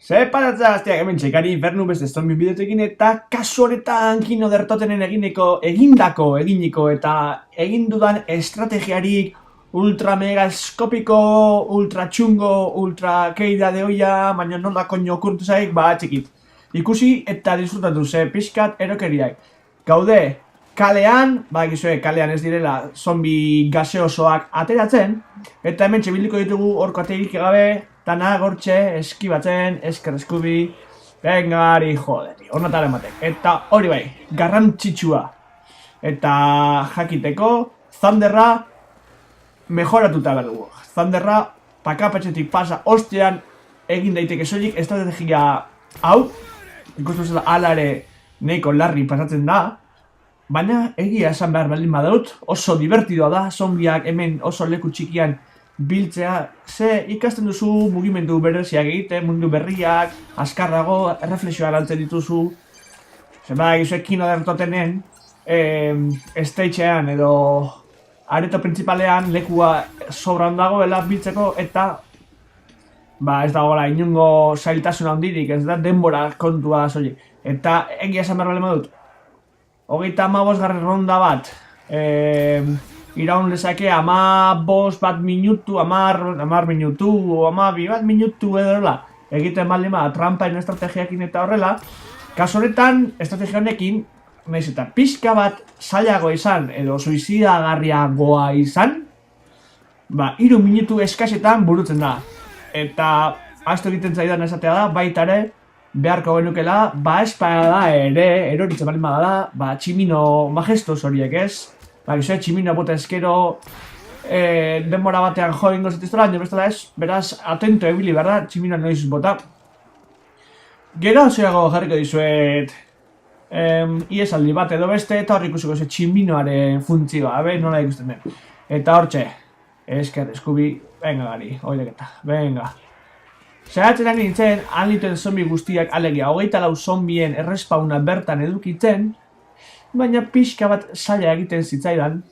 Zer patatza azteak hemen txekari infernu beste zombi bideotekin eta kasu honetan kino dertotenen eginiko eta egin dudan estrategiarik ultra mega eskopiko, ultra txungo, ultra keida de oia, baina nola koño okurtu zaik, txikit. Ikusi eta disfrutatu ze pixkat erokeriak. Gaude kalean, gizue kalean ez direla zombi gaseosoak ateratzen, eta hemen txebiliko ditugu orko aterik gabe, dana gortxe, eskibatzen, esker eskubi, bengari, joderi, hornataren batek. Eta hori bai, garrantzitsua. Eta jakiteko, Thunderra mejoratuta behar dugu. Thunderra pakapatxetik pasa ostean egin daiteke soilik estrategia hau, ikustu zela alare nahiko larri pasatzen da, baina egia esan behar baldin badut, oso divertidoa da, zombiak hemen oso leku txikian biltzea, ze ikasten duzu mugimendu bereziak egiten, mundu berriak, azkarrago, erreflexioa lantzen dituzu. Zenbada egizuek kino dertotenen, stagean edo areto principalean lekua sobran dagoela biltzeko eta ez dagoela inungo zailtasun handirik, ez da denbora kontua soilik. Eta egia esan behar baldin badut, 35. ronda bat, iraun lezake 15 bat minutu, 10 minutu, 12 bat minutu edo egiten baldin bada trampain estrategiakin eta horrela. Kasu honetan, estrategia honekin, nahiz eta pixka bat zailago izan edo suizidagarriagoa izan, 3 minutu eskasetan burutzen da. Eta astu egiten zaidan esatea da, baita ere, beharko genukela, espada da ere, eroritzen baldin badala, tximino majestos horiek ez. Gizue, tximino bota eskero denbora batean jo ingo zitiztola, baina bestela ez, beraz, atento ebili behar da, tximino noiz bota. Gero zeago jarriko dizuet iesaldi bat edo beste, eta hor ikusiko ze tximinoaren funtzioa, nola ikusten den. Eta hortxe, esker eskubi, venga gari, oideketa, venga. Zeratzen nintzen, anlituen zombi guztiak alegia, 24 zombien errespauna bertan edukitzen, baina pixka bat zaila egiten zitzaidan,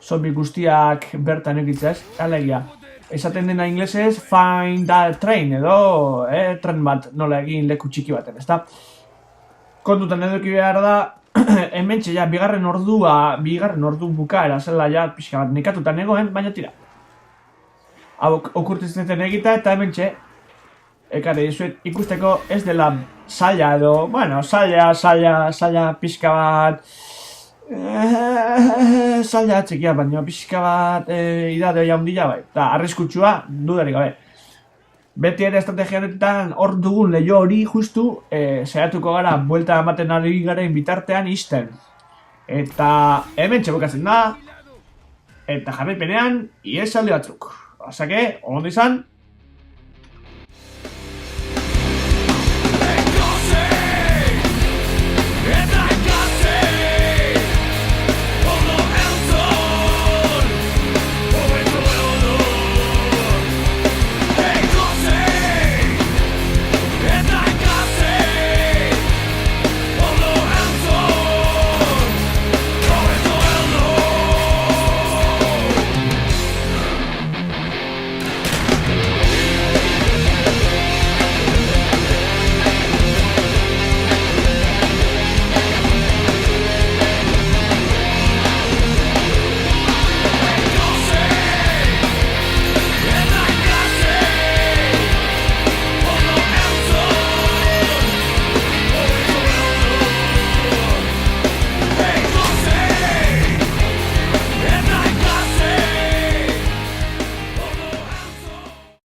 zombi guztiak bertan edukitzez, alegia. Esaten dena inglesez, find that train edo, tren bat nola egin leku txiki baten, ezta? Kontutan eduki behar da, hementxe ja, bigarren ordu bukaera zela ja pixka bat nekatutan egoen, baina tira. Hau okurtitzen egita eta hementxe, ekarri dizuet ikusteko ez dela zaila edo, zaila pixka bat, zaila txikia, baina pixka bat idade hori handila bai, eta arriskutsua dudarik gabe. Beti ere estrategia honetan hor dugun lehio hori justu saiatuko gara buelta ematen ari garen bitartean izten. Eta hemen txebukatzen da, eta jarraipenean iesaldi batzuk. Osake, ondo izan.